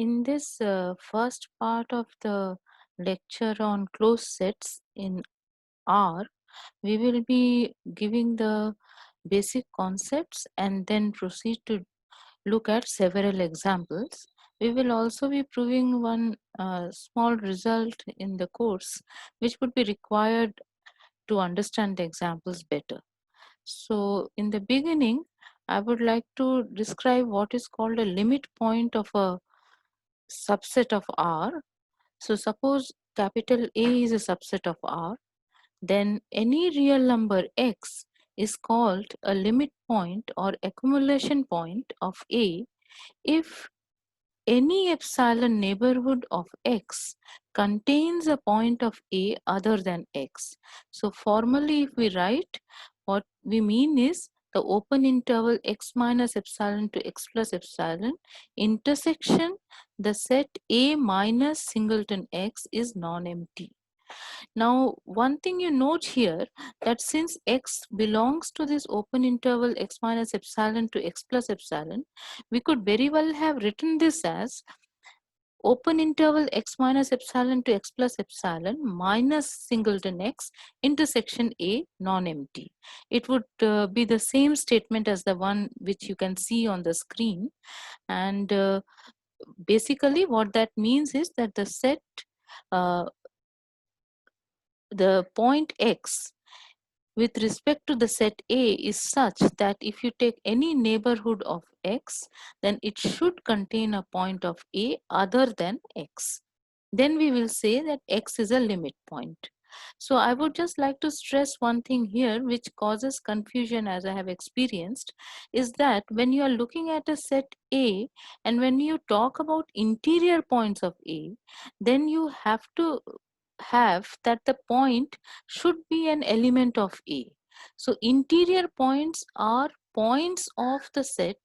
In this first part of the lecture on closed sets in R, we will be giving the basic concepts and then proceed to look at several examples. We will also be proving one small result in the course which would be required to understand the examples better. So in the beginning, I would like to describe what is called a limit point of a subset of R. So suppose capital A is a subset of R, then any real number x is called a limit point or accumulation point of A if any epsilon neighborhood of x contains a point of A other than x. So formally, if we write, what we mean is the open interval x minus epsilon to x plus epsilon intersection the set A minus singleton x is non-empty. Now, one thing you note here that since x belongs to this open interval x minus epsilon to x plus epsilon, we could very well have written this as open interval x minus epsilon to x plus epsilon minus singleton x intersection A non-empty. It would be the same statement as the one which you can see on the screen. And basically what that means is that the set, the point x with respect to the set A is such that if you take any neighborhood of x, then it should contain a point of A other than x. Then we will say that x is a limit point. So I would just like to stress one thing here which causes confusion as I have experienced is that when you are looking at a set A and when you talk about interior points of A, then you have to have that the point should be an element of A. So interior points are points of the set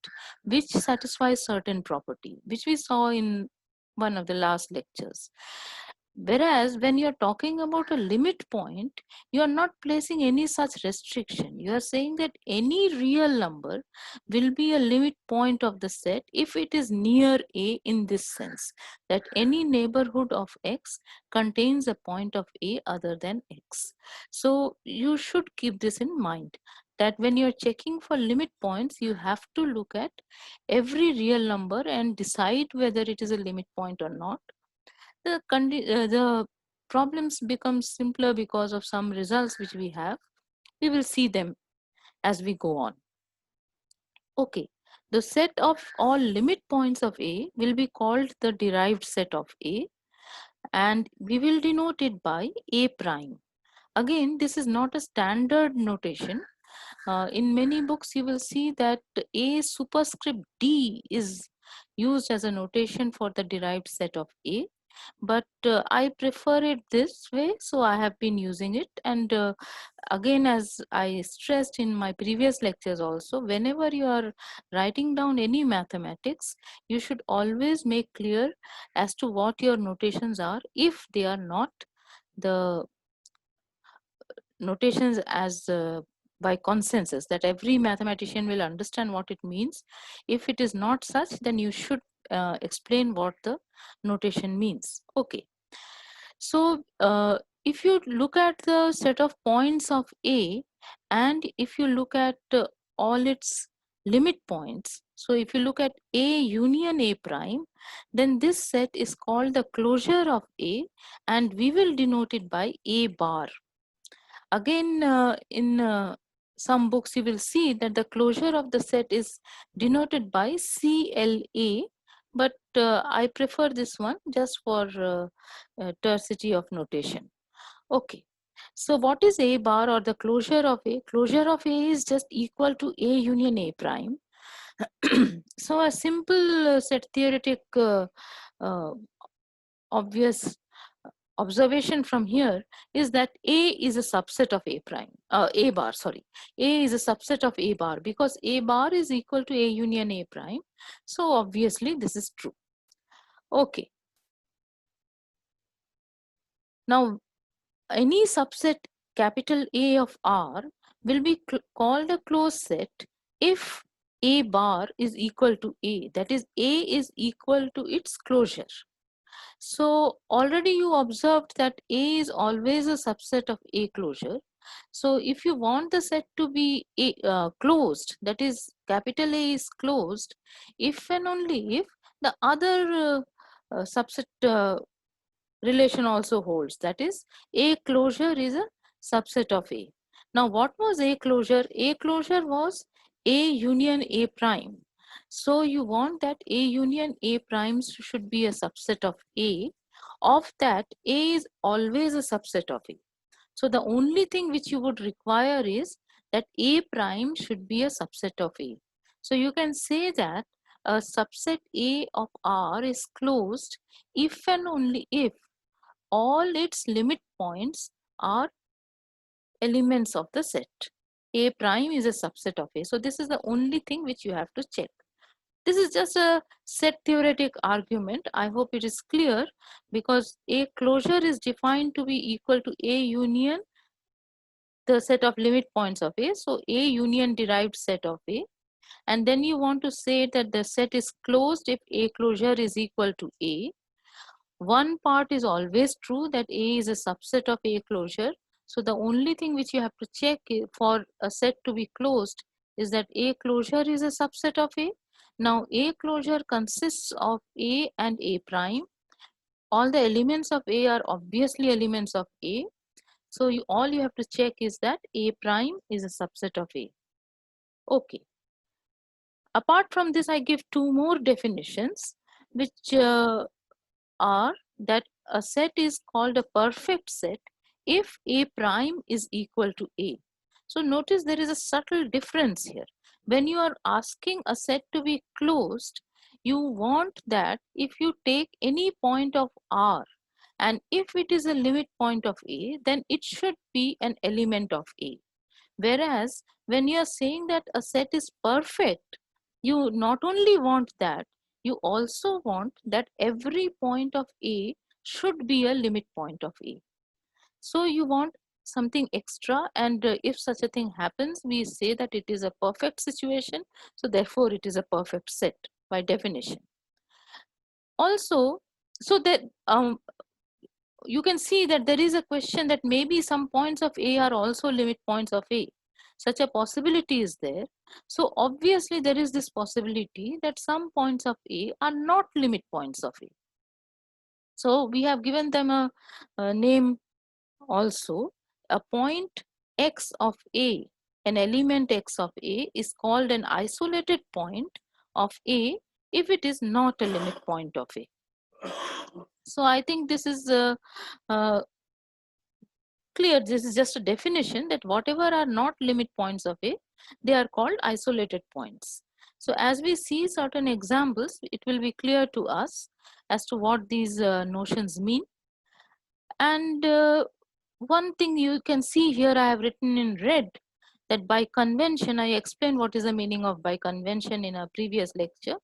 which satisfy certain property, which we saw in one of the last lectures. Whereas when you're talking about a limit point, you are not placing any such restriction. You are saying that any real number will be a limit point of the set if it is near A in this sense, that any neighborhood of X contains a point of A other than X. So you should keep this in mind that when you're checking for limit points, you have to look at every real number and decide whether it is a limit point or not. The problems become simpler because of some results which we have. We will see them as we go on. Okay, the set of all limit points of A will be called the derived set of A, and we will denote it by A prime. Again, this is not a standard notation. In many books, you will see that A superscript D is used as a notation for the derived set of A, but I prefer it this way, so I have been using it. And again, as I stressed in my previous lectures also, whenever you are writing down any mathematics, you should always make clear as to what your notations are if they are not the notations as by consensus, that every mathematician will understand what it means. If it is not such, then you should explain what the notation means. Okay, so if you look at the set of points of A and if you look at all its limit points, so if you look at A union A prime, then this set is called the closure of A, and we will denote it by A bar. Again, in some books, you will see that the closure of the set is denoted by CLA, but I prefer this one just for tertiary of notation. Okay. So what is A bar or the closure of A? Closure of A is just equal to A union A prime. So a simple set theoretic uh, obvious observation from here is that A is a subset of A prime, A bar, sorry. A is a subset of A bar because A bar is equal to A union A prime. So obviously this is true. Okay. Now, any subset capital A of R will be called a closed set if A bar is equal to A, that is A is equal to its closure. So already you observed that A is always a subset of A closure. So if you want the set to be closed, that is capital A is closed, if and only if the other subset relation also holds, that is A closure is a subset of A. Now what was A closure? A closure was A union A prime. So you want that A union A primes should be a subset of A. Of that, A is always a subset of A. So the only thing which you would require is that A prime should be a subset of A. So you can say that a subset A of R is closed if and only if all its limit points are elements of the set. A prime is a subset of A. So this is the only thing which you have to check. This is just a set theoretic argument. I hope it is clear, because A closure is defined to be equal to A union the set of limit points of A. So A union derived set of A. And then you want to say that the set is closed if A closure is equal to A. One part is always true, that A is a subset of A closure. So the only thing which you have to check for a set to be closed is that A closure is a subset of A. Now A closure consists of A and A prime. All the elements of A are obviously elements of A. So all you have to check is that A prime is a subset of A. Okay. Apart from this, I give two more definitions, which are that a set is called a perfect set if A prime is equal to A. So notice there is a subtle difference here. When you are asking a set to be closed, you want that if you take any point of R, and if it is a limit point of A, then it should be an element of A. Whereas when you are saying that a set is perfect, you not only want that, you also want that every point of A should be a limit point of A. So you want something extra, and if such a thing happens, we say that it is a perfect situation. So therefore it is a perfect set by definition. Also, so that you can see that there is a question that maybe some points of A are also limit points of A. Such a possibility is there. So obviously there is this possibility that some points of A are not limit points of A. So we have given them a name also. A point X of A, an element X of A, is called an isolated point of A if it is not a limit point of A. So I think this is uh, clear. This is just a definition that whatever are not limit points of A, they are called isolated points. So as we see certain examples, it will be clear to us as to what these notions mean. And one thing you can see here, I have written in red that by convention, I explained what is the meaning of by convention in a previous lecture.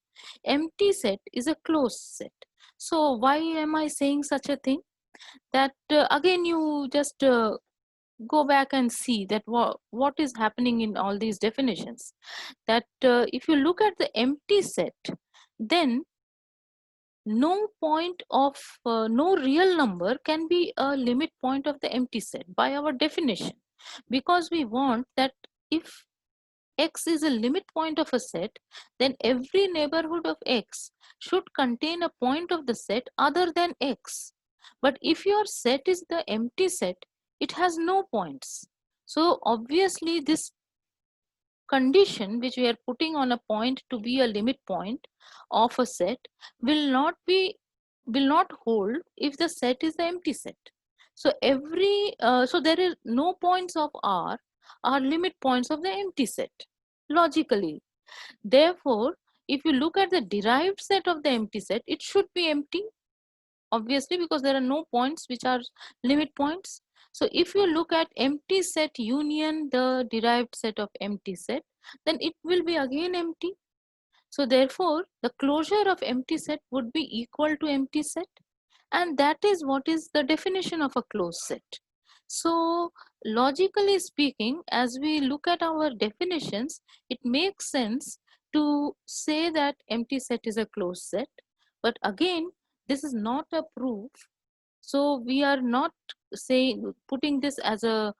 Empty set is a closed set. So why am I saying such a thing? That again, you just go back and see that what is happening in all these definitions. That if you look at the empty set, then no point of no real number can be a limit point of the empty set by our definition, because we want that if X is a limit point of a set, then every neighborhood of X should contain a point of the set other than X. But if your set is the empty set, it has no points. So obviously this condition which we are putting on a point to be a limit point of a set will not hold if the set is the empty set. So so there is no points of R are limit points of the empty set logically. Therefore, if you look at the derived set of the empty set, it should be empty, obviously, because there are no points which are limit points. So if you look at empty set union the derived set of empty set, then it will be again empty. So therefore, the closure of empty set would be equal to empty set, and that is what is the definition of a closed set. So logically speaking, as we look at our definitions, it makes sense to say that empty set is a closed set. But again, this is not a proof. So we are not saying, putting this as a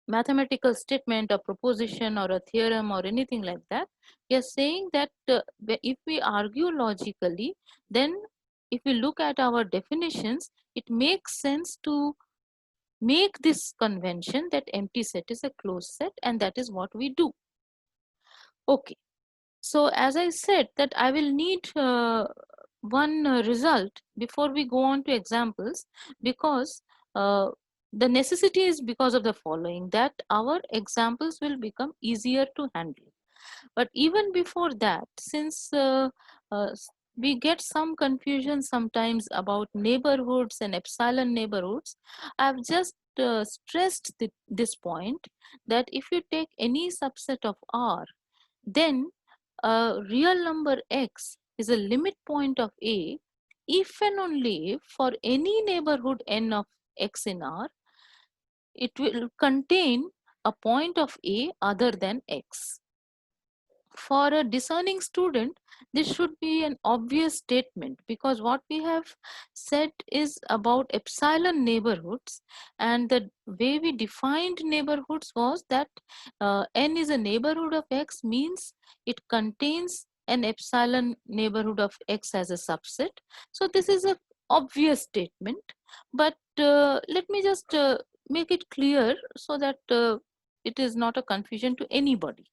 mathematical statement, a proposition or a theorem or anything like that. We are saying that if we argue logically, then if we look at our definitions, it makes sense to make this convention that empty set is a closed set, and that is what we do. Okay, so as I said that I will need one result before we go on to examples, because uh, the necessity is because of the following, that our examples will become easier to handle. But even before that, since uh, we get some confusion sometimes about neighborhoods and epsilon neighborhoods, I've just stressed this point, that if you take any subset of R, then a real number x is a limit point of A if and only if for any neighborhood n of x in R, it will contain a point of A other than x. For a discerning student, this should be an obvious statement, because what we have said is about epsilon neighborhoods, and the way we defined neighborhoods was that n is a neighborhood of x means it contains an epsilon neighborhood of x as a subset. So this is a obvious statement, but let me just make it clear so that it is not a confusion to anybody.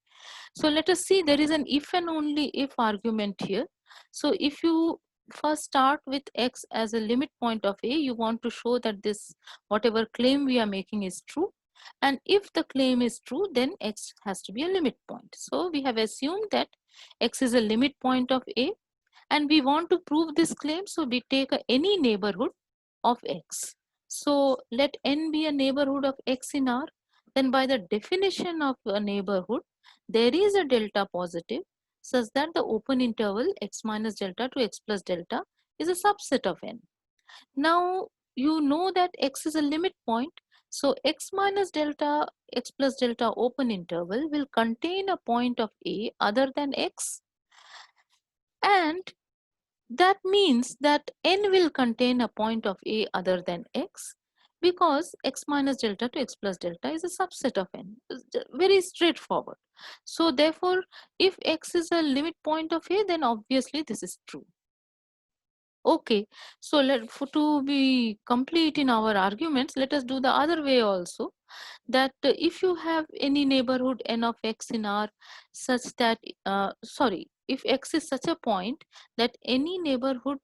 So let us see, there is an if and only if argument here. So if you first start with x as a limit point of A, you want to show that this whatever claim we are making is true. And if the claim is true, then x has to be a limit point. So we have assumed that x is a limit point of A, and we want to prove this claim. So we take any neighborhood of x. So let n be a neighborhood of x in R. Then by the definition of a neighborhood, there is a delta positive such that the open interval x minus delta to x plus delta is a subset of n. Now you know that x is a limit point. So x minus delta, x plus delta open interval will contain a point of A other than x, and that means that n will contain a point of A other than x, because x minus delta to x plus delta is a subset of n. Very straightforward. So therefore, if x is a limit point of A, then obviously this is true. Okay, so to be complete in our arguments, let us do the other way also, that if you have any neighborhood n of x in R such that, if x is such a point that any neighborhood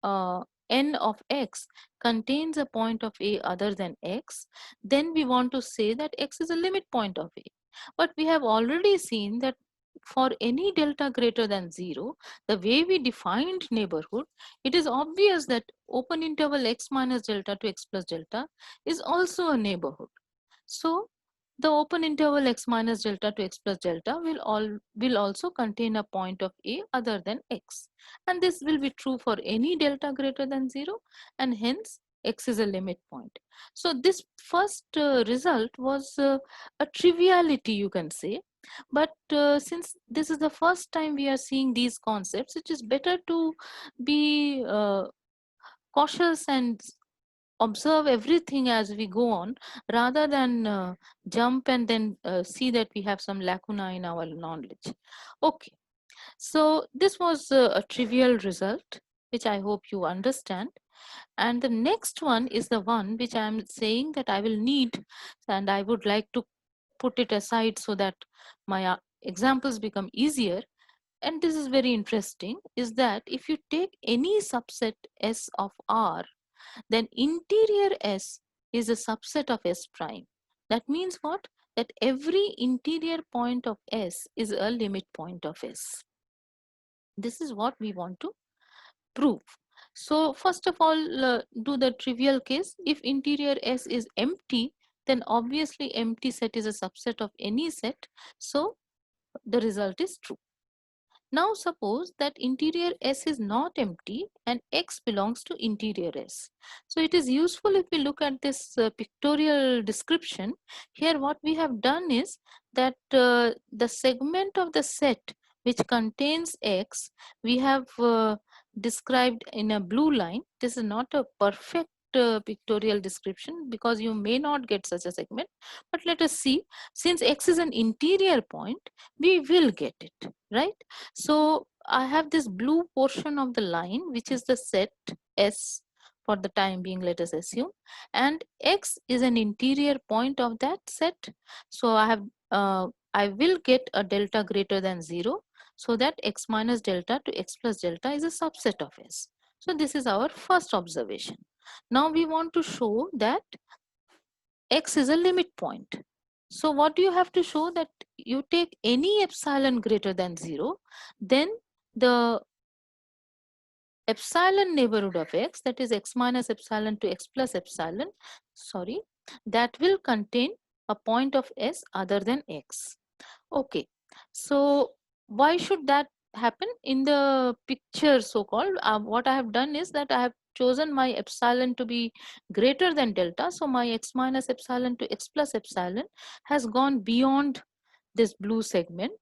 uh, n of x contains a point of A other than x, then we want to say that x is a limit point of A. But we have already seen that for any delta greater than 0, the way we defined neighborhood, it is obvious that open interval x minus delta to x plus delta is also a neighborhood. So the open interval x minus delta to x plus delta will also contain a point of A other than x, and this will be true for any delta greater than 0, and hence x is a limit point. So this first result was a triviality, you can say, but since this is the first time we are seeing these concepts, it is better to be cautious and observe everything as we go on, rather than jump and then see that we have some lacuna in our knowledge. Okay, so this was a trivial result, which I hope you understand. And the next one is the one which I am saying that I will need, and I would like to put it aside so that my examples become easier. And this is very interesting, is that if you take any subset S of R, then interior S is a subset of S prime. That means what? That every interior point of S is a limit point of S. This is what we want to prove. So first of all, do the trivial case. If interior S is empty, then obviously empty set is a subset of any set. So the result is true. Now suppose that interior S is not empty and X belongs to interior S. So it is useful if we look at this pictorial description. Here what we have done is that the segment of the set which contains X, we have described in a blue line. This is not a perfect pictorial description because you may not get such a segment, but let us see. Since X is an interior point, we will get it, right? So I have this blue portion of the line, which is the set S for the time being, let us assume, and X is an interior point of that set. So I will get a delta greater than 0, so that x minus delta to x plus delta is a subset of S. So this is our first observation. Now we want to show that X is a limit point. So what do you have to show? That you take any epsilon greater than 0, then the epsilon neighborhood of X, that is x minus epsilon to x plus epsilon, sorry, that will contain a point of S other than X. Okay, so why should that happen in the picture so called? What I have done is that I have chosen my epsilon to be greater than delta. So my x minus epsilon to x plus epsilon has gone beyond this blue segment,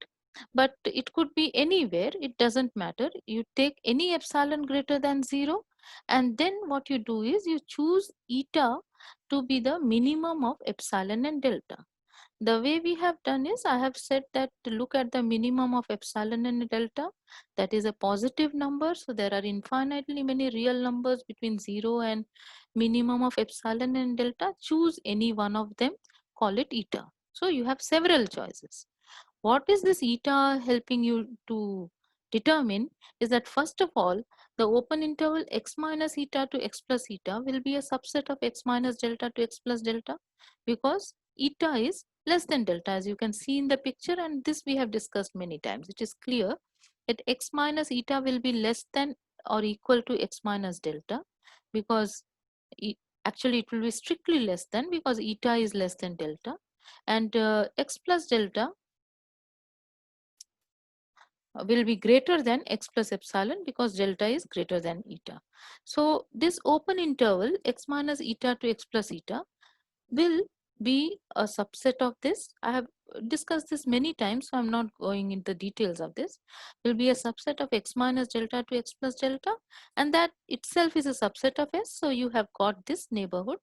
but it could be anywhere. It doesn't matter. You take any epsilon greater than 0, and then what you do is you choose eta to be the minimum of epsilon and delta. The way we have done is I have said that to look at the minimum of epsilon and delta, that is a positive number. So there are infinitely many real numbers between 0 and minimum of epsilon and delta. Choose any one of them, call it eta. So you have several choices. What is this eta helping you to determine is that first of all, the open interval x minus eta to x plus eta will be a subset of x minus delta to x plus delta, because eta is less than delta, as you can see in the picture, and this we have discussed many times. It is clear that x minus eta will be less than or equal to x minus delta, because actually it will be strictly less than, because eta is less than delta, and x plus delta will be greater than x plus epsilon, because delta is greater than eta. So this open interval x minus eta to x plus eta will be a subset of this. I have discussed this many times, so I'm not going into details of this. Will be a subset of x minus delta to x plus delta, and that itself is a subset of S. So you have got this neighborhood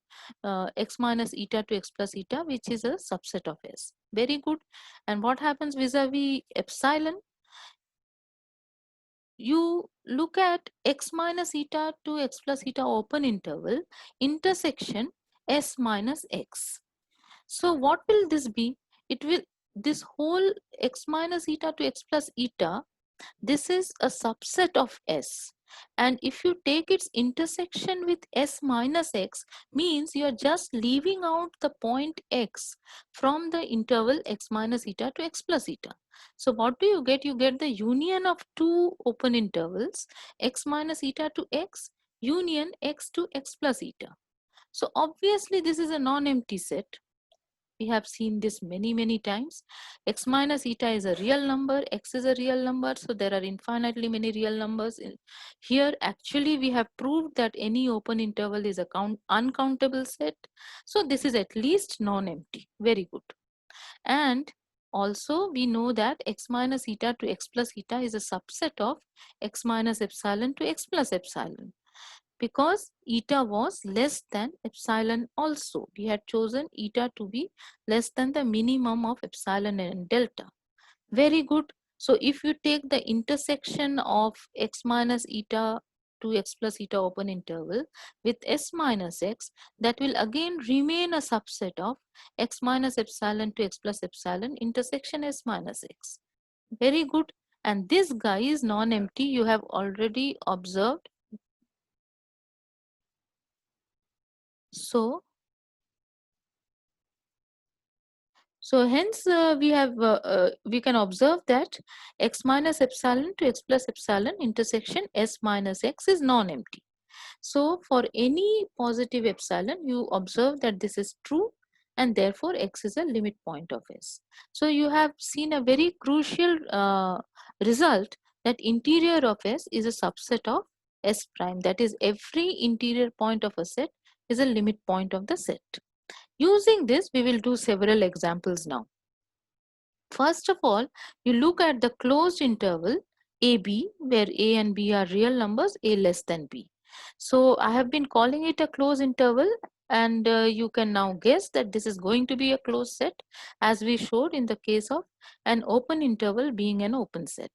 x minus eta to x plus eta, which is a subset of S. Very good. And what happens vis-a-vis epsilon? You look at x minus eta to x plus eta open interval intersection S minus x. So what will this be? It will, this whole x minus eta to x plus eta, this is a subset of S, and if you take its intersection with S minus x, means you are just leaving out the point x from the interval x minus eta to x plus eta. So what do you get? You get the union of two open intervals, x minus eta to x, union x to x plus eta. So obviously this is a non-empty set. We have seen this many times. X minus eta is a real number, x is a real number, so there are infinitely many real numbers in here. Actually we have proved that any open interval is a uncountable set, so this is at least non-empty. Very good. And also we know that x minus eta to x plus eta is a subset of x minus epsilon to x plus epsilon, because eta was less than epsilon also. We had chosen eta to be less than the minimum of epsilon and delta. Very good. So if you take the intersection of x minus eta to x plus eta open interval with S minus x, that will again remain a subset of x minus epsilon to x plus epsilon intersection S minus x. Very good. And this guy is non-empty. You have already observed. So hence we can observe that x minus epsilon to x plus epsilon intersection S minus x is non-empty. So for any positive epsilon, you observe that this is true, and therefore x is a limit point of S. So you have seen a very crucial result, that interior of S is a subset of S prime. That is, every interior point of a set is a limit point of the set. Using this, we will do several examples now. First of all, you look at the closed interval AB, where A and B are real numbers, A less than B. So I have been calling it a closed interval, and you can now guess that this is going to be a closed set, as we showed in the case of an open interval being an open set.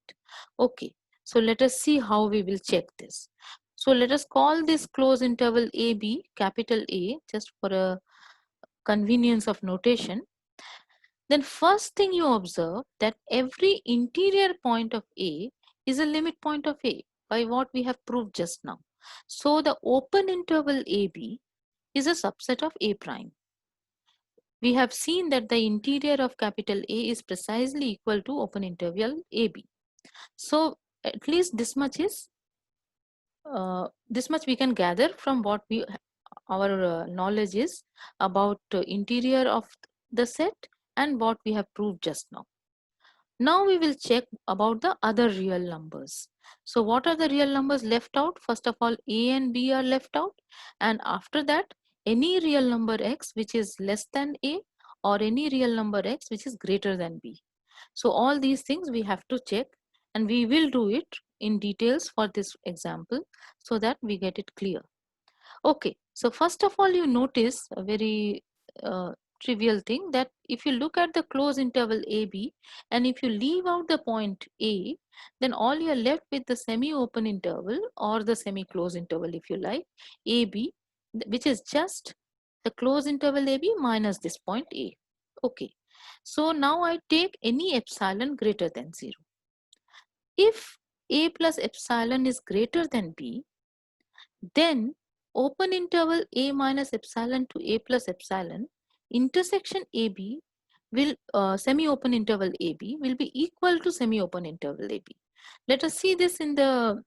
Okay, so let us see how we will check this. So let us call this closed interval AB capital A, just for a convenience of notation. Then first thing you observe that every interior point of A is a limit point of A by what we have proved just now. So the open interval AB is a subset of A prime. We have seen that the interior of capital A is precisely equal to open interval AB. So at least this much is this much we can gather from what we our knowledge is about interior of the set and what we have proved just now. Now we will check about the other real numbers. So what are the real numbers left out? First of all, A and B are left out, and after that any real number x which is less than A, or any real number x which is greater than B. So all these things we have to check, and we will do it in details for this example so that we get it clear. Okay, so first of all, you notice a very trivial thing, that if you look at the closed interval AB and if you leave out the point A, then all you are left with the semi-open interval, or the semi-closed interval if you like, AB, which is just the closed interval AB minus this point A. Okay, so now I take any epsilon greater than 0. If A plus epsilon is greater than B, then open interval A minus epsilon to A plus epsilon intersection AB will semi-open interval AB will be equal to semi-open interval AB. Let us see this in the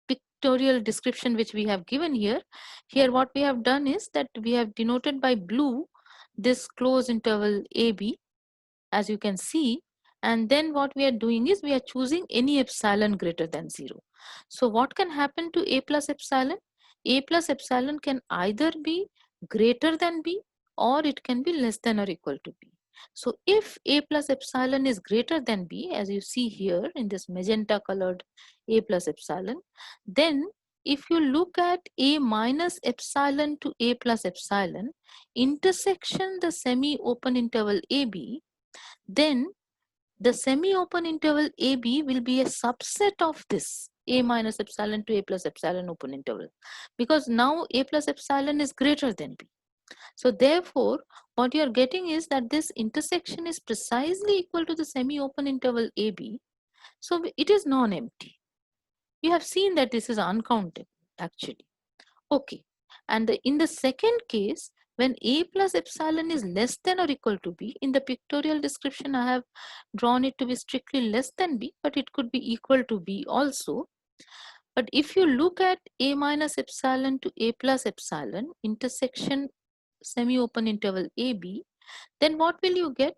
pictorial description which we have given here. Here what we have done is that we have denoted by blue this closed interval AB, as you can see, and then what we are doing is we are choosing any epsilon greater than 0. So what can happen to A plus epsilon? A plus epsilon can either be greater than B, or it can be less than or equal to B. So if A plus epsilon is greater than B, as you see here in this magenta colored A plus epsilon, then if you look at A minus epsilon to A plus epsilon intersection the semi-open interval AB, then the semi-open interval AB will be a subset of this A minus epsilon to A plus epsilon open interval, because now A plus epsilon is greater than B. So therefore, what you are getting is that this intersection is precisely equal to the semi-open interval AB. So it is non-empty. You have seen that this is uncountable actually. Okay, and in the second case, when A plus epsilon is less than or equal to B, in the pictorial description I have drawn it to be strictly less than B, but it could be equal to B also. But if you look at A minus epsilon to A plus epsilon intersection semi-open interval AB, then what will you get?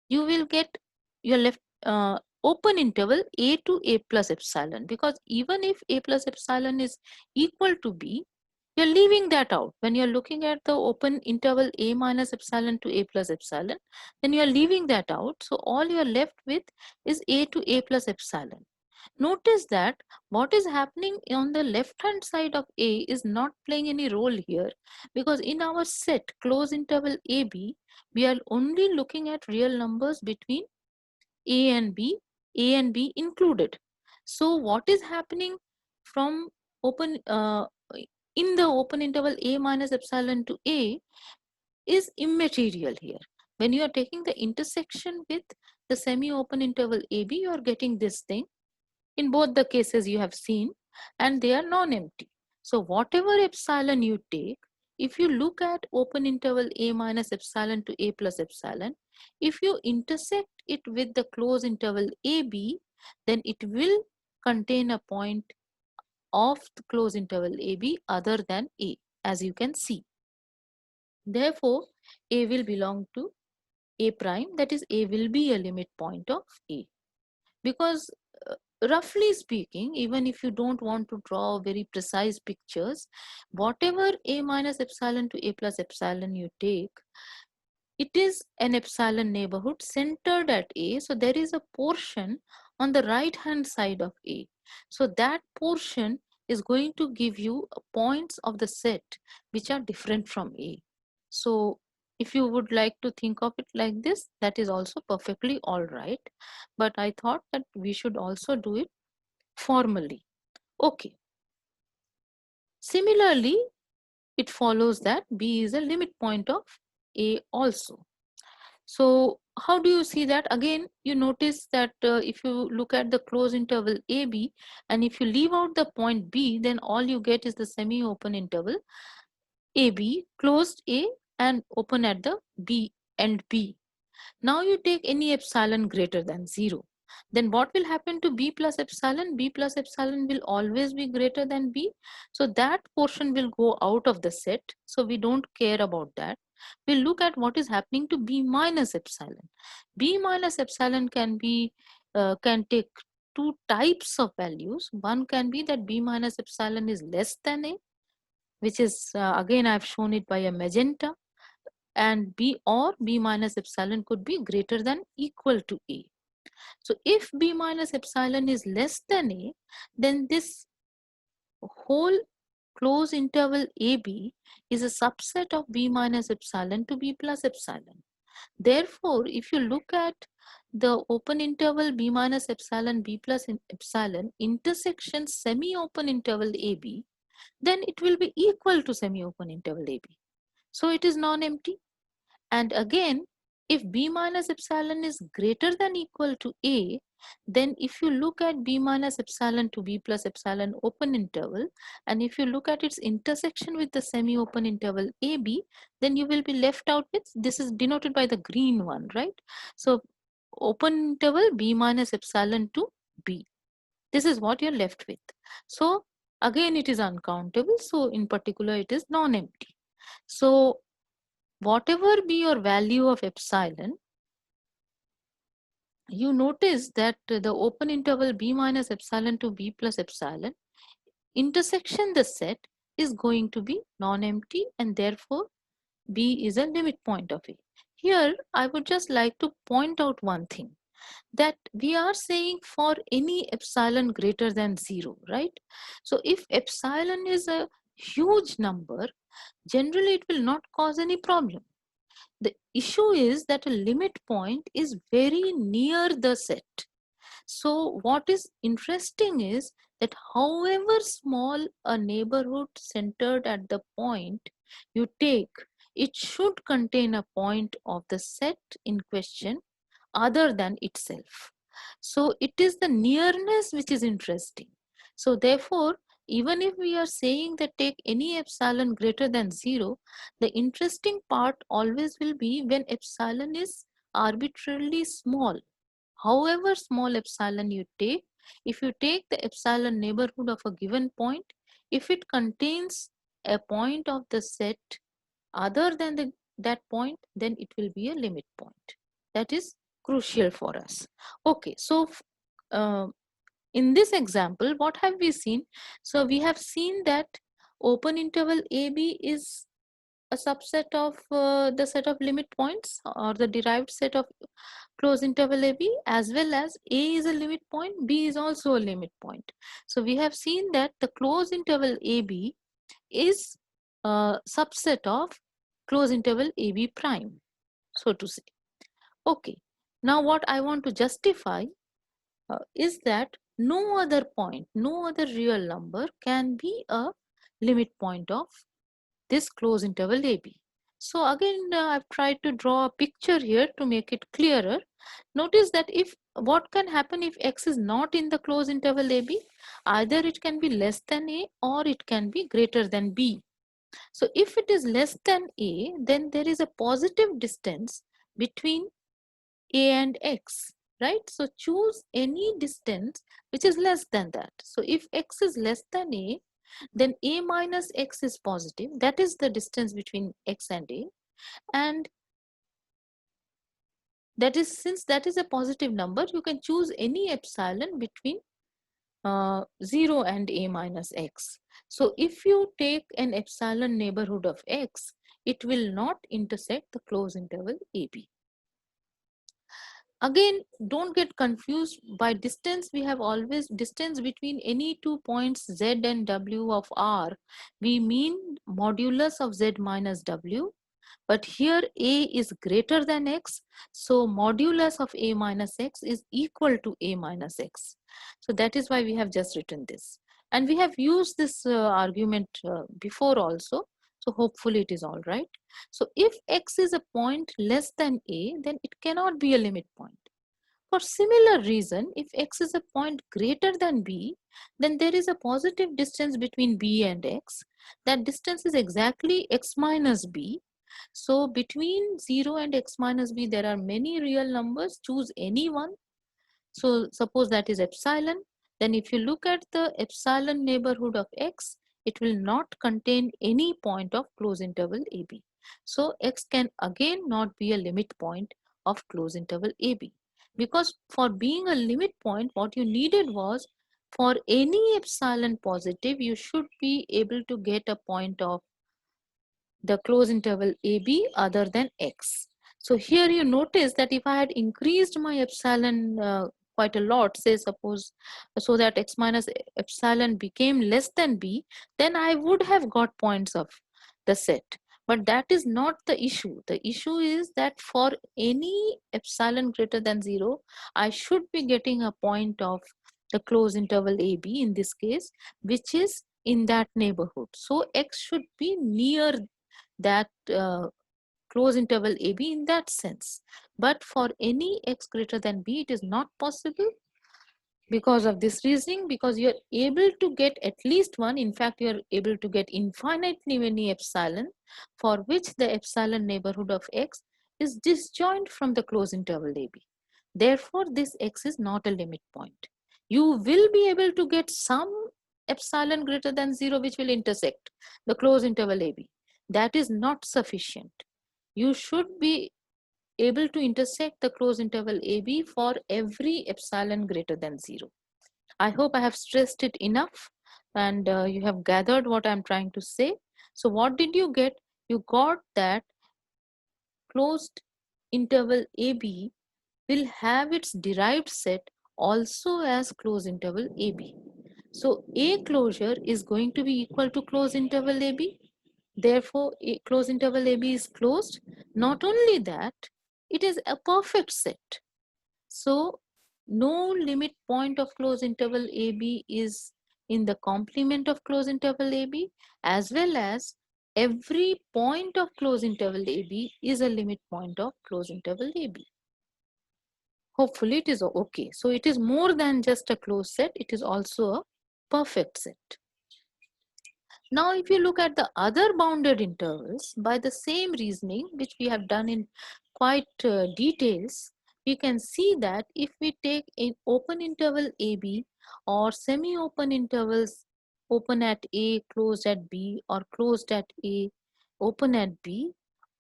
You will get your left open interval A to A plus epsilon, because even if A plus epsilon is equal to B, you're leaving that out. When you're looking at the open interval A minus epsilon to A plus epsilon, then you're leaving that out. So all you're left with is A to A plus epsilon. Notice that what is happening on the left hand side of A is not playing any role here, because in our set closed interval AB, we are only looking at real numbers between A and B included. So what is happening from open in the open interval A minus epsilon to A is immaterial here. When you are taking the intersection with the semi-open interval AB, you are getting this thing. In both the cases you have seen, and they are non-empty. So whatever epsilon you take, if you look at open interval A minus epsilon to A plus epsilon, if you intersect it with the closed interval AB, then it will contain a point of the closed interval AB other than A, as you can see. Therefore, A will belong to A prime, that is A will be a limit point of A. Because roughly speaking, even if you don't want to draw very precise pictures, whatever A minus epsilon to A plus epsilon you take, it is an epsilon neighborhood centered at A. So there is a portion on the right hand side of A. So that portion is going to give you points of the set which are different from A. So if you would like to think of it like this, that is also perfectly all right. But I thought that we should also do it formally. Okay. Similarly, it follows that B is a limit point of A also. So how do you see that? Again, you notice that if you look at the closed interval AB, and if you leave out the point B, then all you get is the semi-open interval AB, closed A, and open at the B and B. Now you take any epsilon greater than 0. Then what will happen to B plus epsilon? B plus epsilon will always be greater than B. So that portion will go out of the set. So we don't care about that. We'll look at what is happening to B minus epsilon. B minus epsilon can take two types of values. One can be that B minus epsilon is less than A, which is again I've shown it by a magenta, and B or B minus epsilon could be greater than equal to A. So if B minus epsilon is less than A, then this whole closed interval AB is a subset of B minus epsilon to B plus epsilon. Therefore, if you look at the open interval B minus epsilon B plus epsilon intersection semi-open interval AB, then it will be equal to semi-open interval AB. So it is non-empty. And again, if B minus epsilon is greater than equal to A, then if you look at B minus epsilon to B plus epsilon open interval, and if you look at its intersection with the semi-open interval AB, then you will be left out with, this is denoted by the green one, right? So open interval B minus epsilon to B. This is what you're left with. So again, it is uncountable. So in particular, it is non-empty. So whatever be your value of epsilon, you notice that the open interval B minus epsilon to B plus epsilon intersection the set is going to be non-empty, and therefore B is a limit point of A. Here, I would just like to point out one thing, that we are saying for any epsilon greater than 0, right? So if epsilon is a huge number, generally it will not cause any problem. The issue is that a limit point is very near the set. So what is interesting is that however small a neighborhood centered at the point you take, it should contain a point of the set in question other than itself. So it is the nearness which is interesting. So therefore, even if we are saying that take any epsilon greater than 0, the interesting part always will be when epsilon is arbitrarily small. However small epsilon you take, if you take the epsilon neighborhood of a given point, if it contains a point of the set other than that point, then it will be a limit point. That is crucial for us. Okay, so uh, in this example, what have we seen? So we have seen that open interval AB is a subset of the set of limit points, or the derived set of closed interval AB, as well as A is a limit point, B is also a limit point. So we have seen that the closed interval AB is a subset of closed interval AB prime, so to say. Okay, now what I want to justify is that no other point, no other real number can be a limit point of this closed interval AB. So again, I've tried to draw a picture here to make it clearer. Notice that if what can happen if X is not in the closed interval AB, either it can be less than A or it can be greater than B. So if it is less than A, then there is a positive distance between A and X, right? So choose any distance which is less than that. So if X is less than A, then A minus X is positive. That is the distance between X and A. And that is, since that is a positive number, you can choose any epsilon between 0 and A minus X. So if you take an epsilon neighborhood of X, it will not intersect the closed interval AB. Again, don't get confused. By distance, we have always distance between any 2 points Z and W of R. We mean modulus of Z minus W. But here A is greater than X. So modulus of A minus X is equal to A minus X. So that is why we have just written this. And we have used this argument before also. So hopefully it is all right. So if X is a point less than A, then it cannot be a limit point. For similar reason, if X is a point greater than B, then there is a positive distance between B and X. That distance is exactly X minus B. So between 0 and X minus B, there are many real numbers. Choose any one. So suppose that is epsilon. Then if you look at the epsilon neighborhood of X, it will not contain any point of closed interval AB. So X can again not be a limit point of closed interval AB. Because for being a limit point, what you needed was for any epsilon positive, you should be able to get a point of the closed interval AB other than X. So here you notice that if I had increased my epsilon quite a lot, say suppose so that X minus epsilon became less than B, then I would have got points of the set. But that is not the issue. The issue is that for any epsilon greater than 0, I should be getting a point of the closed interval AB in this case, which is in that neighborhood. So X should be near that closed interval AB in that sense. But for any X greater than B, it is not possible because of this reasoning, because you're able to get at least one. In fact, you're able to get infinitely many epsilon for which the epsilon neighborhood of X is disjoint from the closed interval AB. Therefore, this X is not a limit point. You will be able to get some epsilon greater than 0 which will intersect the closed interval AB. That is not sufficient. You should be able to intersect the closed interval AB for every epsilon greater than 0. I hope I have stressed it enough and you have gathered what I'm trying to say. So what did you get? You got that closed interval AB will have its derived set also as closed interval AB. So A closure is going to be equal to closed interval AB. Therefore, a closed interval AB is closed. Not only that, it is a perfect set. So no limit point of closed interval AB is in the complement of closed interval AB, as well as every point of closed interval AB is a limit point of closed interval AB. Hopefully it is okay. So it is more than just a closed set, it is also a perfect set. Now, if you look at the other bounded intervals, by the same reasoning, which we have done in quite details, we can see that if we take an open interval AB or semi-open intervals open at A, closed at B, or closed at A, open at B,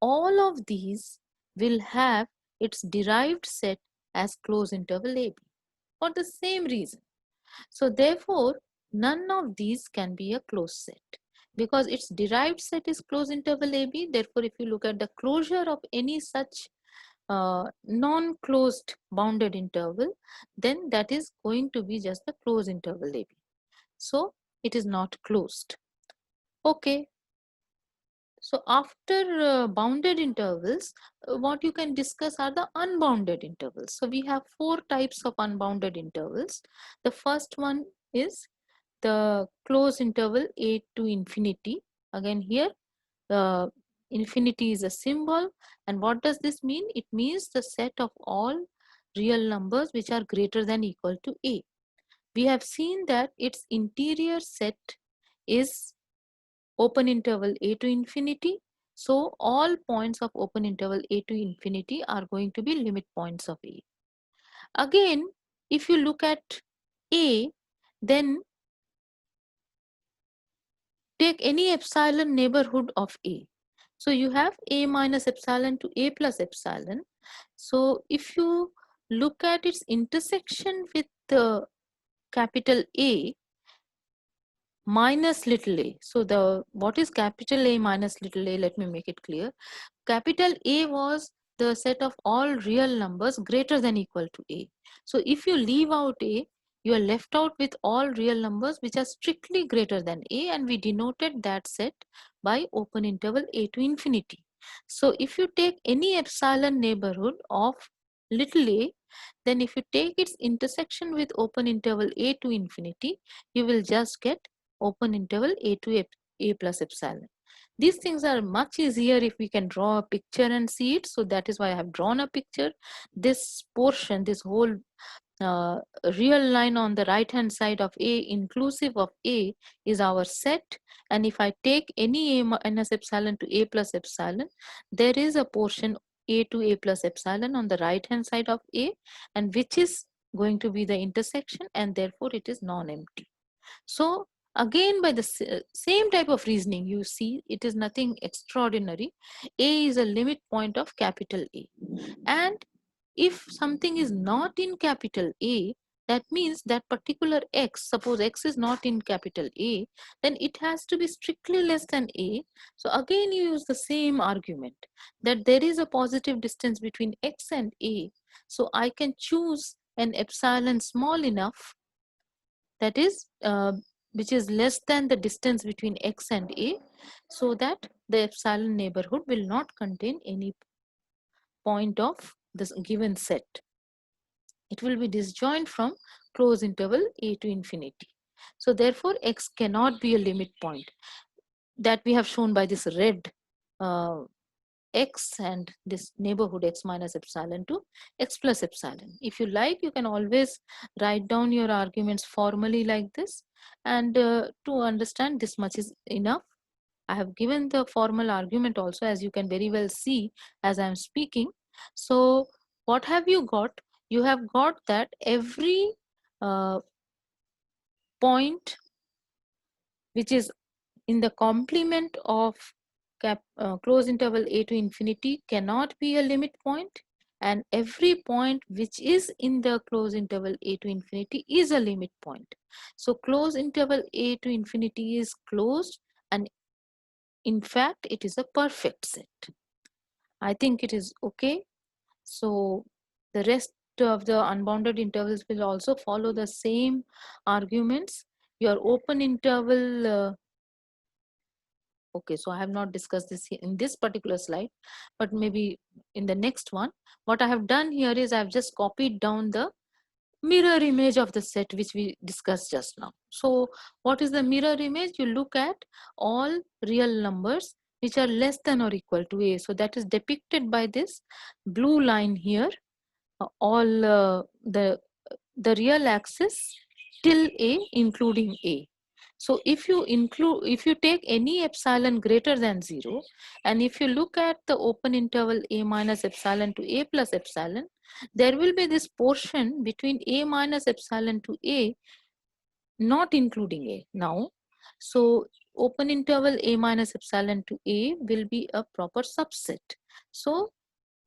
all of these will have its derived set as closed interval AB for the same reason. So therefore, none of these can be a closed set because its derived set is closed interval AB. Therefore, if you look at the closure of any such non-closed bounded interval, then that is going to be just the closed interval AB. So it is not closed. Okay. So after bounded intervals, what you can discuss are the unbounded intervals. So we have 4 types of unbounded intervals. The first one is the closed interval A to infinity. Again here, infinity is a symbol. And what does this mean? It means the set of all real numbers which are greater than equal to A. We have seen that its interior set is open interval A to infinity. So all points of open interval A to infinity are going to be limit points of A. Again, if you look at A, then take any epsilon neighborhood of A. So you have A minus epsilon to A plus epsilon. So if you look at its intersection with the capital A, minus little a. So what is capital A minus little a? Let me make it clear. Capital A was the set of all real numbers greater than equal to A. So if you leave out A, you are left out with all real numbers which are strictly greater than A, and we denoted that set by open interval A to infinity. So if you take any epsilon neighborhood of little a, then if you take its intersection with open interval A to infinity, you will just get open interval A to A plus epsilon. These things are much easier if we can draw a picture and see it. So that is why I have drawn a picture. This portion, this whole uh, real line on the right hand side of A inclusive of A is our set, and if I take any A minus epsilon to A plus epsilon, there is a portion A to A plus epsilon on the right hand side of A, and which is going to be the intersection, and therefore it is non-empty. So again, by the same type of reasoning, you see it is nothing extraordinary. A is a limit point of capital A, and if something is not in capital A, that means that particular x, suppose x is not in capital A, then it has to be strictly less than A. So again you use the same argument that there is a positive distance between x and A. So I can choose an epsilon small enough, that is which is less than the distance between x and A, so that the epsilon neighborhood will not contain any point of this given set. It will be disjoint from closed interval A to infinity. So therefore x cannot be a limit point. That we have shown by this red uh, x and this neighborhood x minus epsilon to x plus epsilon. If you like, you can always write down your arguments formally like this, and to understand this much is enough. I have given the formal argument also, as you can very well see as I am speaking. So what have you got? You have got that every uh, point which is in the complement of closed interval A to infinity cannot be a limit point, and every point which is in the closed interval A to infinity is a limit point. So closed interval A to infinity is closed, and in fact it is a perfect set. I think it is okay. So the rest of the unbounded intervals will also follow the same arguments. Your open interval, okay, so I have not discussed this in this particular slide, but maybe in the next one. What I have done here is I have just copied down the mirror image of the set which we discussed just now. So what is the mirror image? You look at all real numbers which are less than or equal to A. So that is depicted by this blue line here. All the real axis till A including A. So if you take any epsilon greater than 0, and if you look at the open interval A minus epsilon to A plus epsilon, there will be this portion between A minus epsilon to A not including A now. So open interval A minus epsilon to A will be a proper subset. So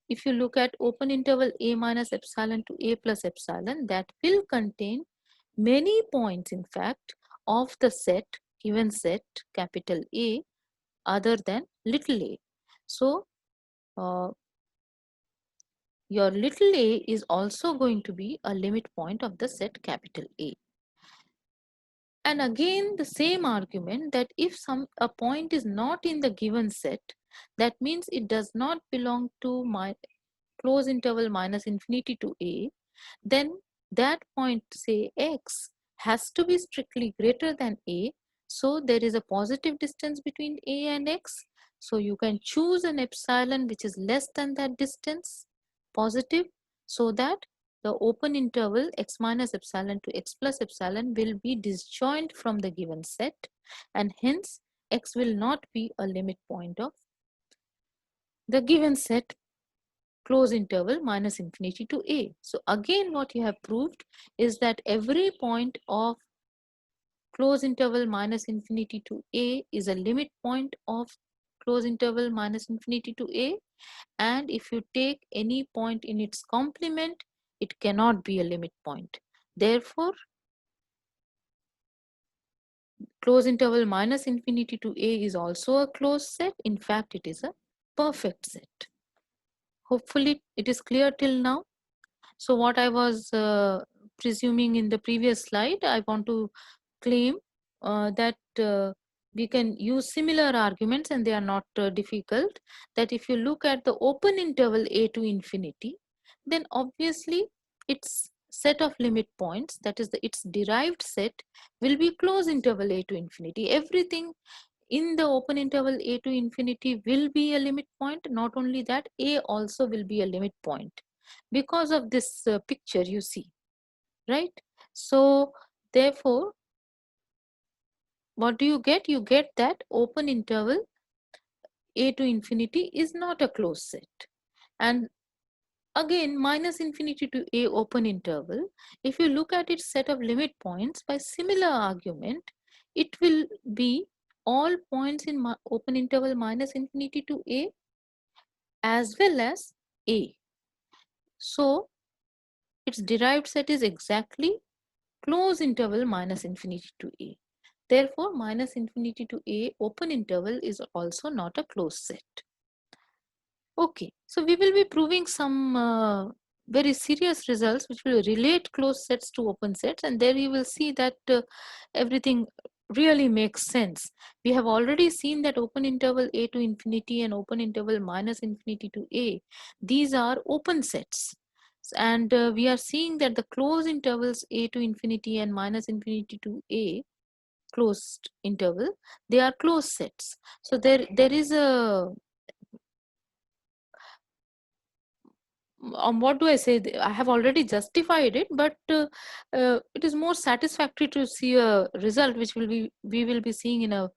if you look at open interval A minus epsilon to A plus epsilon, that will contain many points, in fact, of the set, given set, capital A, other than little a. So uh, your little a is also going to be a limit point of the set capital A. And again, the same argument that if a point is not in the given set, that means it does not belong to my close interval minus infinity to A, then that point, say x, has to be strictly greater than A. So there is a positive distance between A and x. So you can choose an epsilon which is less than that distance, positive, so that the open interval x minus epsilon to x plus epsilon will be disjoint from the given set, and hence x will not be a limit point of the given set close interval minus infinity to A. So again what you have proved is that every point of close interval minus infinity to A is a limit point of close interval minus infinity to A, and if you take any point in its complement, it cannot be a limit point. Therefore close interval minus infinity to a is also a closed set. In fact, it is a perfect set. Hopefully, it is clear till now. So what I was presuming in the previous slide, I want to claim that we can use similar arguments and they are not difficult. That if you look at the open interval a to infinity, then obviously its set of limit points, that is its derived set, will be close interval a to infinity. Everything in the open interval a to infinity will be a limit point. Not only that, a also will be a limit point because of this picture you see, right? So therefore, what do you get? You get that open interval a to infinity is not a closed set. And again, minus infinity to a open interval, if you look at its set of limit points by similar argument, it will be all points in open interval minus infinity to a as well as a. So its derived set is exactly close interval minus infinity to a. Therefore, minus infinity to a open interval is also not a closed set. Okay, so we will be proving some very serious results which will relate closed sets to open sets, and there you will see that everything really makes sense. We have already seen that open interval a to infinity and open interval minus infinity to a, these are open sets. And we are seeing that the closed intervals a to infinity and minus infinity to a closed interval, they are closed sets. So there is a what do I say? I have already justified it, but it is more satisfactory to see a result which we will be seeing in a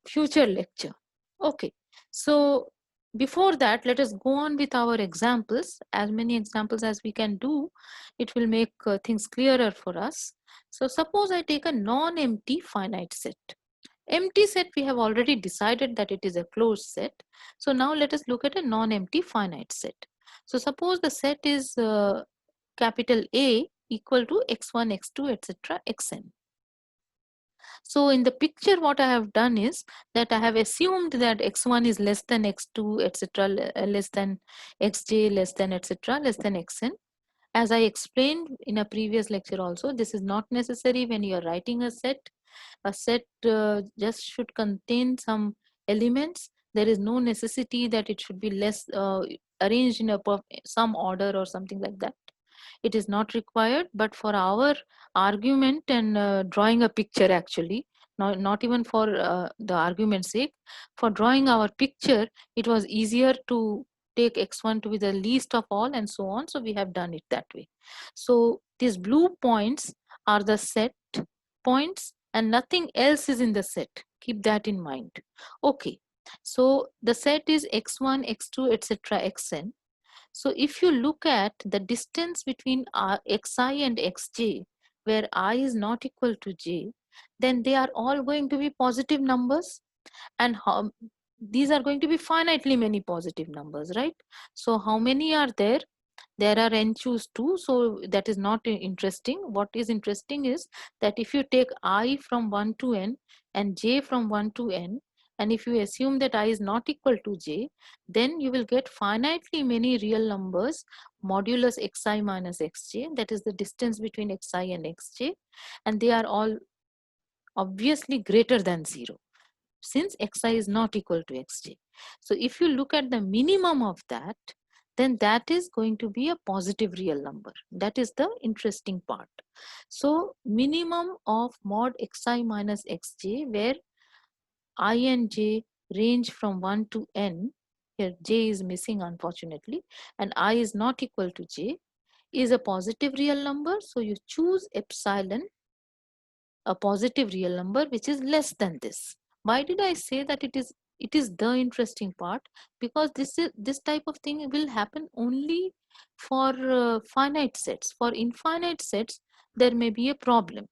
future lecture. Okay, so before that, let us go on with our examples. As many examples as we can do, it will make things clearer for us. So suppose I take a non-empty finite set. Empty set, we have already decided that it is a closed set. So now let us look at a non-empty finite set. So suppose the set is capital A equal to x1, x2, etc., xn. So in the picture, what I have done is that I have assumed that x1 is less than x2, etc., less than xj, less than etc., less than xn. As I explained in a previous lecture also, this is not necessary when you are writing a set. A set just should contain some elements. There is no necessity that it should be less arranged in some order or something like that. It is not required, but for our argument and drawing a picture, actually, not even for the argument's sake, for drawing our picture, it was easier to take x1 to be the least of all and so on. So we have done it that way. So these blue points are the set points and nothing else is in the set. Keep that in mind. Okay, so the set is x1, x2, etc., xn. So if you look at the distance between xi and xj, where I is not equal to j, then they are all going to be positive numbers, and these are going to be finitely many positive numbers, right? So how many are there? There are n choose 2, so that is not interesting. What is interesting is that if you take I from 1 to n and j from 1 to n, and if you assume that I is not equal to j, then you will get finitely many real numbers modulus xi minus xj, that is the distance between xi and xj, and they are all obviously greater than 0 since xi is not equal to xj. So if you look at the minimum of that, then that is going to be a positive real number. That is the interesting part. So minimum of mod xi minus xj, where I and j range from 1 to n, here j is missing unfortunately, and I is not equal to j, is a positive real number. So you choose epsilon, a positive real number which is less than this. Why did I say that it is the interesting part? Because this type of thing will happen only for finite sets. For infinite sets, there may be a problem,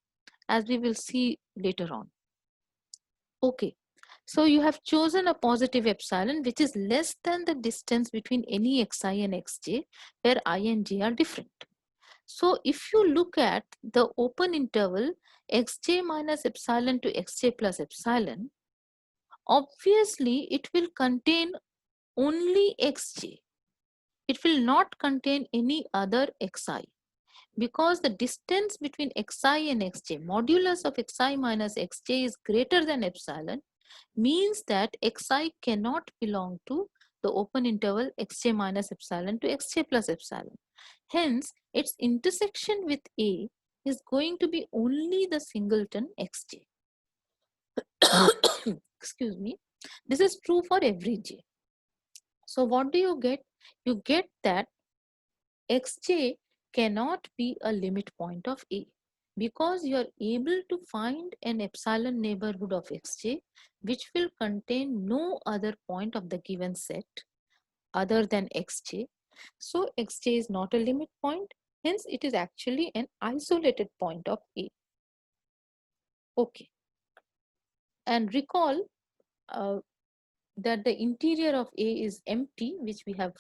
as we will see later on. Okay, so you have chosen a positive epsilon which is less than the distance between any xi and xj, where I and j are different. So if you look at the open interval xj minus epsilon to xj plus epsilon, obviously it will contain only xj. It will not contain any other xi, because the distance between xi and xj, modulus of xi minus xj, is greater than epsilon, means that xi cannot belong to the open interval xj minus epsilon to xj plus epsilon. Hence, its intersection with A is going to be only the singleton xj. Excuse me. This is true for every j. So what do you get? You get that xj cannot be a limit point of A, because you are able to find an epsilon neighborhood of xj which will contain no other point of the given set other than xj. So xj is not a limit point, hence it is actually an isolated point of A. Okay, and recall that the interior of A is empty, which we have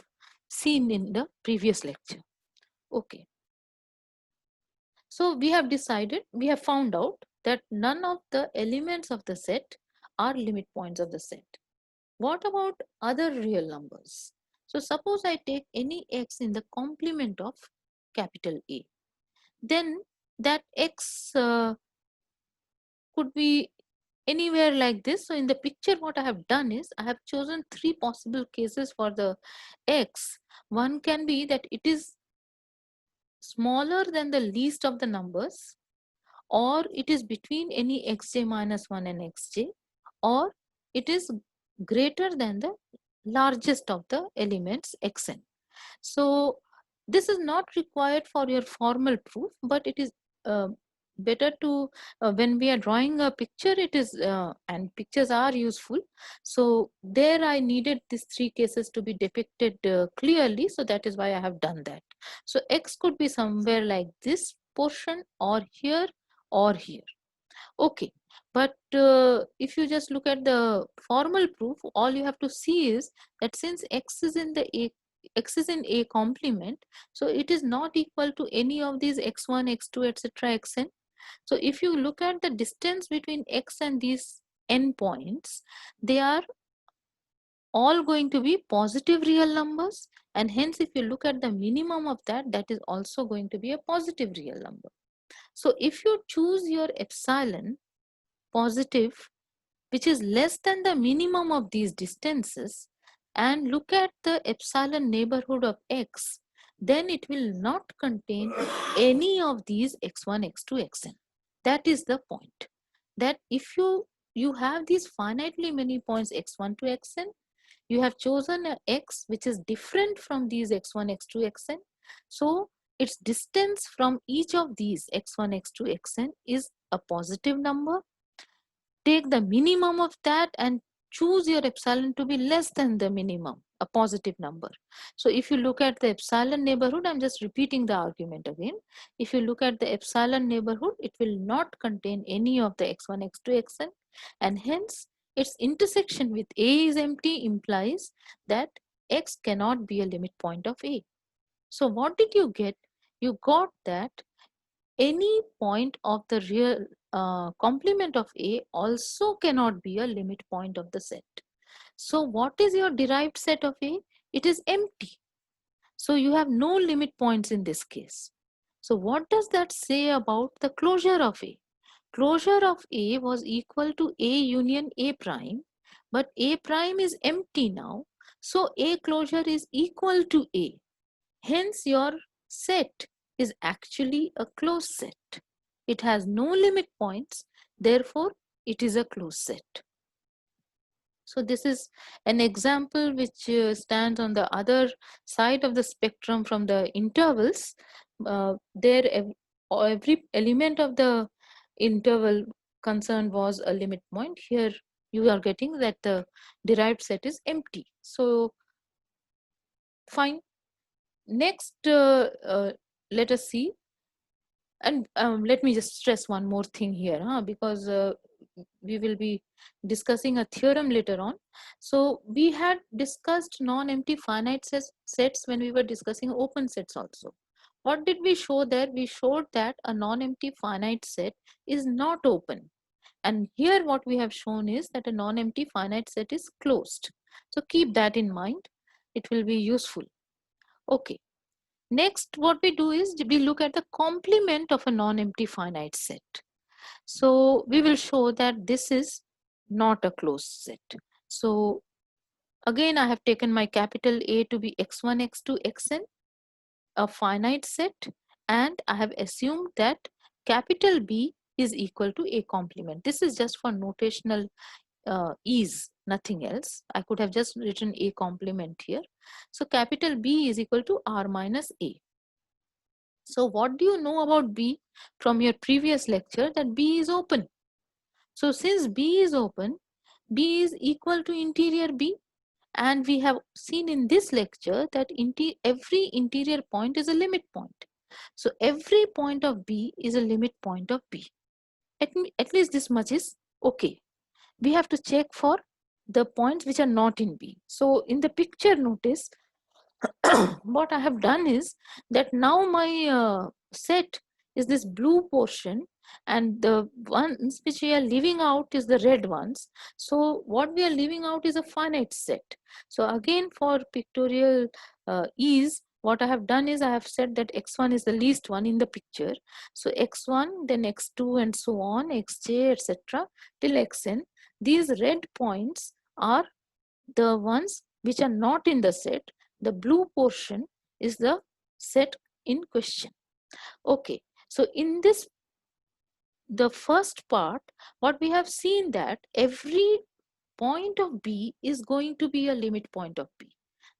seen in the previous lecture. Okay, so we have found out that none of the elements of the set are limit points of the set. What about other real numbers? So suppose I take any x in the complement of capital A, then that x could be anywhere like this. So in the picture, what I have done is I have chosen three possible cases for the x. One can be that it is smaller than the least of the numbers, or it is between any xj minus 1 and xj, or it is greater than the largest of the elements xn. So this is not required for your formal proof, but it is better to when we are drawing a picture, it is and pictures are useful. So there I needed these three cases to be depicted clearly, so that is why I have done that. So x could be somewhere like this portion, or here, or here. Okay, but if you just look at the formal proof, all you have to see is that since x is in A complement, so it is not equal to any of these x1, x2, etc., xn. So if you look at the distance between x and these n points, they are all going to be positive real numbers, and hence if you look at the minimum of that, that is also going to be a positive real number. So if you choose your epsilon positive, which is less than the minimum of these distances, and look at the epsilon neighborhood of x, then it will not contain any of these x1, x2, xn. That is the point. That if you have these finitely many points x1 to xn, you have chosen a x which is different from these x1, x2, xn. So its distance from each of these x1, x2, xn is a positive number. Take the minimum of that and choose your epsilon to be less than the minimum, a positive number. So if you look at the epsilon neighborhood, I'm just repeating the argument again. If you look at the epsilon neighborhood, it will not contain any of the x1, x2, xn, and hence its intersection with A is empty, implies that x cannot be a limit point of A. So what did you get? You got that any point of the real complement of A also cannot be a limit point of the set. So what is your derived set of A? It is empty. So you have no limit points in this case. So what does that say about the closure of A? Closure of A was equal to A union A prime, but A prime is empty now. So A closure is equal to A. Hence, your set is actually a closed set. It has no limit points, therefore, it is a closed set. So, this is an example which stands on the other side of the spectrum from the intervals. There, every element of the interval concerned was a limit point. Here, you are getting that the derived set is empty. So, fine. Next, let us see, and let me just stress one more thing here, because we will be discussing a theorem later on. So we had discussed non-empty finite sets when we were discussing open sets also. What did we show there? We showed that a non-empty finite set is not open. And here what we have shown is that a non-empty finite set is closed. So keep that in mind. It will be useful. Okay. Next, what we do is we look at the complement of a non-empty finite set. So we will show that this is not a closed set. So again, I have taken my capital A to be x1, x2, xn, a finite set, and I have assumed that capital B is equal to A complement. This is just for notational ease, nothing else. I could have just written A complement here. So capital B is equal to R minus A. So what do you know about B from your previous lecture? That B is open. So since B is open, B is equal to interior B, and we have seen in this lecture that every interior point is a limit point. So every point of B is a limit point of B. At least this much is okay. We have to check for the points which are not in B. So in the picture, notice what I have done is that now my set is this blue portion, and the ones which we are leaving out is the red ones. So what we are leaving out is a finite set. So again, for pictorial ease, what I have done is I have said that x1 is the least one in the picture. So x1, then x2, and so on, xj, etc. till xn. These red points are the ones which are not in the set. The blue portion is the set in question. Okay, so in this, the first part, what we have seen that every point of B is going to be a limit point of B.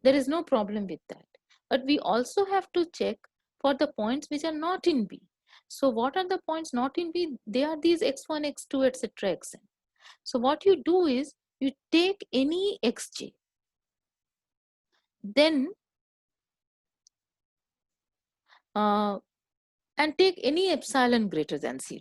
There is no problem with that. But we also have to check for the points which are not in B. So what are the points not in B? They are these x1, x2, etc. xn. So what you do is you take any xj, then and take any epsilon greater than 0.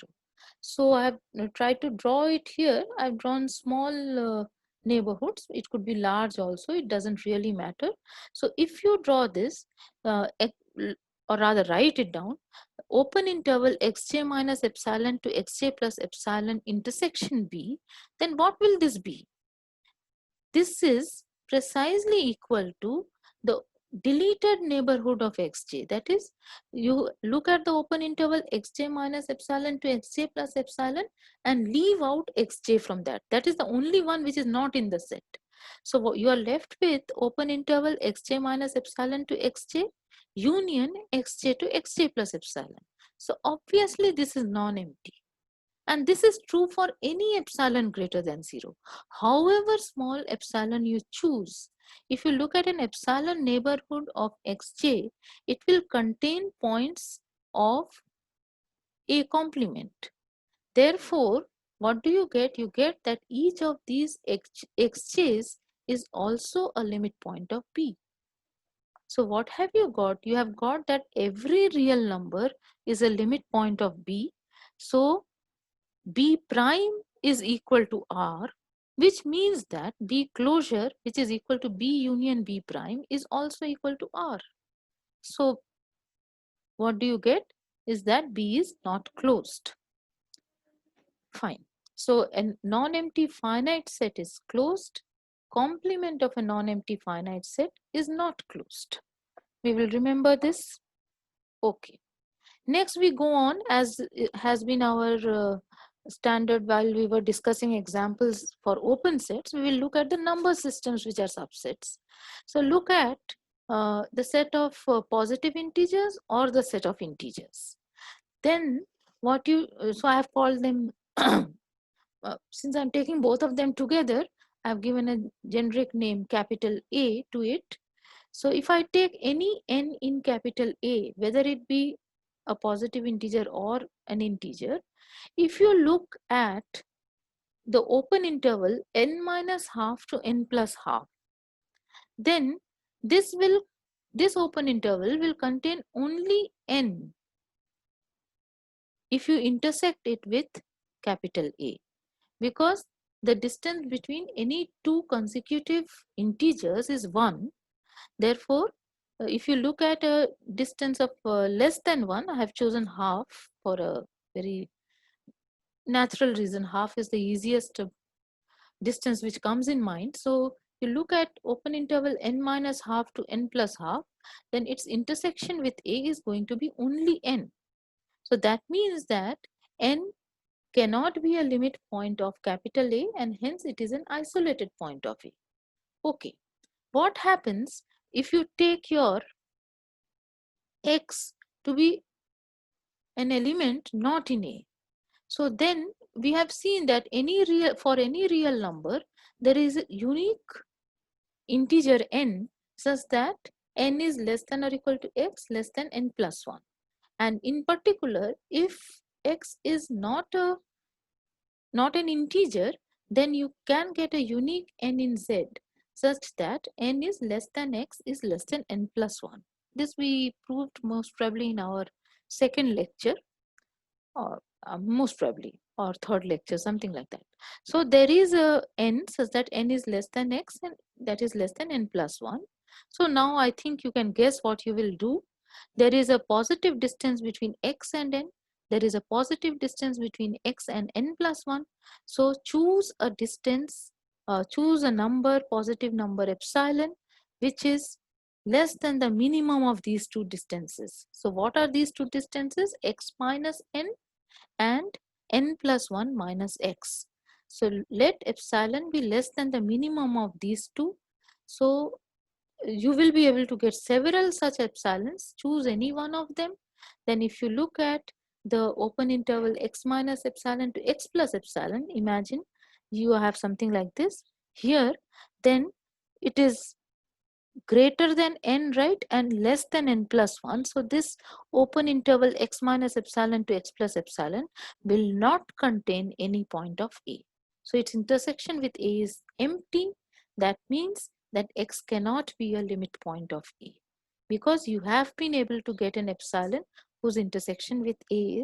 So I have tried to draw it here. I've drawn small neighborhoods. It could be large also. It doesn't really matter. So if you draw this, or rather write it down, open interval xj minus epsilon to xj plus epsilon intersection B, then what will this be? This is precisely equal to the deleted neighborhood of xj. That is, you look at the open interval xj minus epsilon to xj plus epsilon and leave out xj from that. That is the only one which is not in the set. So what you are left with, open interval xj minus epsilon to xj union xj to xj plus epsilon. So obviously this is non-empty. And this is true for any epsilon greater than 0. However small epsilon you choose, if you look at an epsilon neighborhood of xj, it will contain points of A complement. Therefore, what do you get? You get that each of these xj's is also a limit point of B. So what have you got? You have got that every real number is a limit point of B. So B prime is equal to R, which means that B closure, which is equal to B union B prime, is also equal to R. So what do you get? Is that B is not closed. Fine. So a non-empty finite set is closed. Complement of a non-empty finite set is not closed. We will remember this. Okay. Next, we go on, as has been our standard while we were discussing examples for open sets. We will look at the number systems which are subsets. So look at the set of positive integers or the set of integers. Then what you, so I have called them, since I'm taking both of them together, I've given a generic name capital A to it. So if I take any n in capital A, whether it be a positive integer or an integer, if you look at the open interval n minus half to n plus half, then this open interval will contain only n if you intersect it with capital A, because the distance between any two consecutive integers is 1. Therefore, if you look at a distance of less than 1, I have chosen half for a very natural reason. Half is the easiest distance which comes in mind. So you look at open interval n minus half to n plus half, then its intersection with A is going to be only n. So that means that n cannot be a limit point of capital A, and hence it is an isolated point of A. Okay, what happens if you take your x to be an element not in A? So then we have seen that for any real number, there is a unique integer n such that n is less than or equal to x less than n plus 1. And in particular, if x is not an integer, then you can get a unique n in z such that n is less than x is less than n plus 1. This we proved most probably in our second lecture, or most probably, or third lecture, something like that. So there is a n such that n is less than x, and that is less than n plus 1. So now I think you can guess what you will do. There is a positive distance between x and n. There is a positive distance between x and n plus 1. So choose a distance, choose a number, positive number epsilon, which is less than the minimum of these two distances. So what are these two distances? X minus n and n plus 1 minus x. So let epsilon be less than the minimum of these two. So you will be able to get several such epsilons. Choose any one of them. Then if you look at the open interval x minus epsilon to x plus epsilon, imagine you have something like this here, then it is greater than n, right, and less than n plus 1. So this open interval x minus epsilon to x plus epsilon will not contain any point of A. So its intersection with A is empty. That means that x cannot be a limit point of A, because you have been able to get an epsilon whose intersection with A,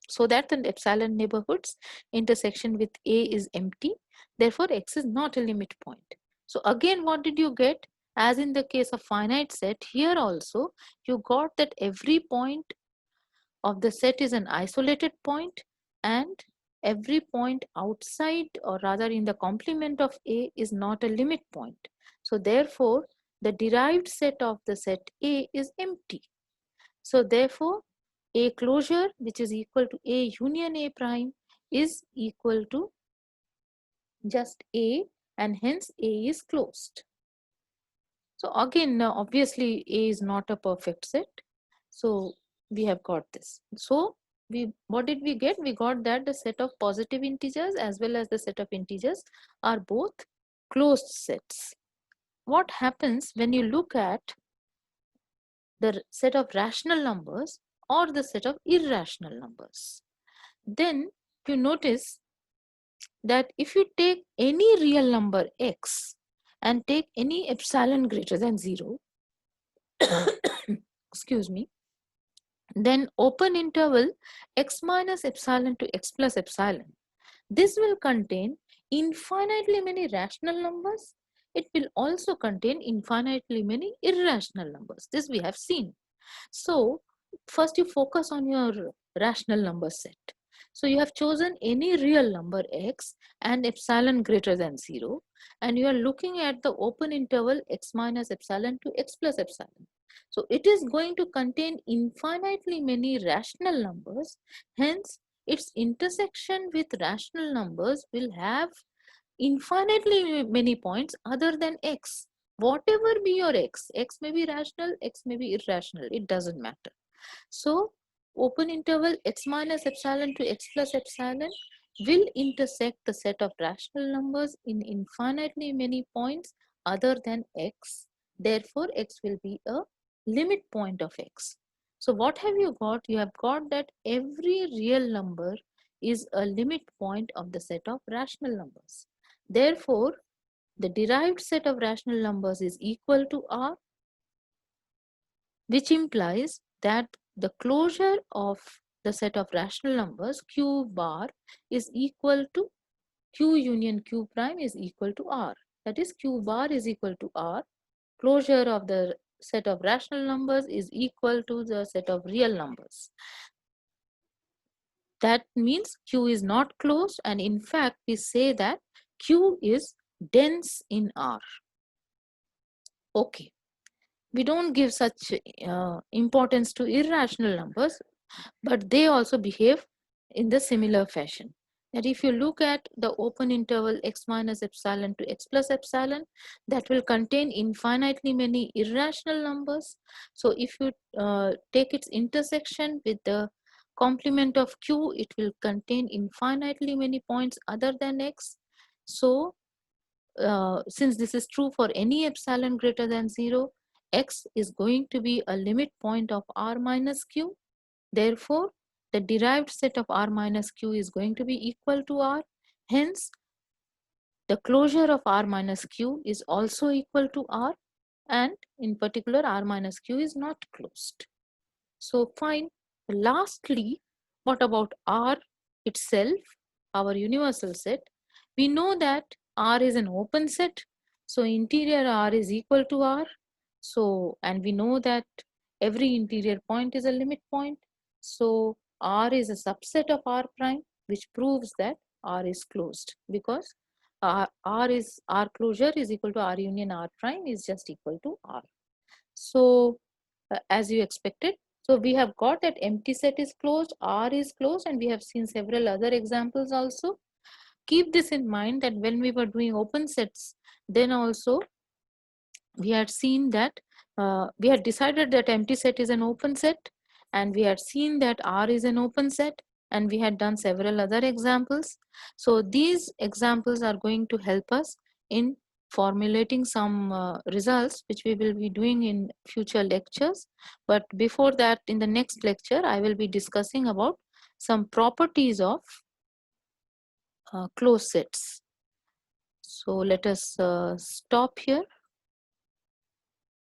so that the epsilon neighborhood's intersection with A is empty. Therefore, x is not a limit point. So again, what did you get? As in the case of finite set, here also you got that every point of the set is an isolated point, and every point outside, or rather in the complement of A, is not a limit point. So therefore, the derived set of the set A is empty. So therefore, A closure, which is equal to A union A prime, is equal to just A, and hence A is closed. So again, obviously A is not a perfect set. So we have got this. So what did we get? We got that the set of positive integers as well as the set of integers are both closed sets. What happens when you look at the set of rational numbers or the set of irrational numbers? Then you notice that if you take any real number x and take any epsilon greater than 0, excuse me, then open interval x minus epsilon to x plus epsilon, this will contain infinitely many rational numbers. It will also contain infinitely many irrational numbers. This we have seen. So first you focus on your rational number set. So you have chosen any real number x and epsilon greater than 0, and you are looking at the open interval x minus epsilon to x plus epsilon. So it is going to contain infinitely many rational numbers. Hence, its intersection with rational numbers will have infinitely many points other than x. Whatever be your x may be rational, x may be irrational, it doesn't matter. So open interval x minus epsilon to x plus epsilon will intersect the set of rational numbers in infinitely many points other than x. Therefore, x will be a limit point of x. So what have you got? You have got that every real number is a limit point of the set of rational numbers. Therefore, the derived set of rational numbers is equal to R, which implies that the closure of the set of rational numbers q bar is equal to q union q prime is equal to R. That is, q bar is equal to R, closure of the set of rational numbers is equal to the set of real numbers. That means Q is not closed, and in fact we say that Q is dense in R. Okay, we don't give such importance to irrational numbers, but they also behave in the similar fashion. That if you look at the open interval x minus epsilon to x plus epsilon, that will contain infinitely many irrational numbers. So if you take its intersection with the complement of q, it will contain infinitely many points other than x. So since this is true for any epsilon greater than 0, x is going to be a limit point of r minus q. Therefore, the derived set of r minus q is going to be equal to r. Hence, the closure of r minus q is also equal to r, and in particular r minus q is not closed. So fine. Lastly, what about R itself, our universal set? We know that R is an open set. So interior R is equal to R. So, and we know that every interior point is a limit point. So R is a subset of R prime, which proves that R is closed, because R closure is equal to R union R prime is just equal to R. So as you expected. So we have got that empty set is closed, R is closed, and we have seen several other examples also. Keep this in mind that when we were doing open sets, then also we had seen that we had decided that empty set is an open set, and we had seen that R is an open set, and we had done several other examples. So these examples are going to help us in formulating some results which we will be doing in future lectures. But before that, in the next lecture, I will be discussing about some properties of closed sets. So let us stop here.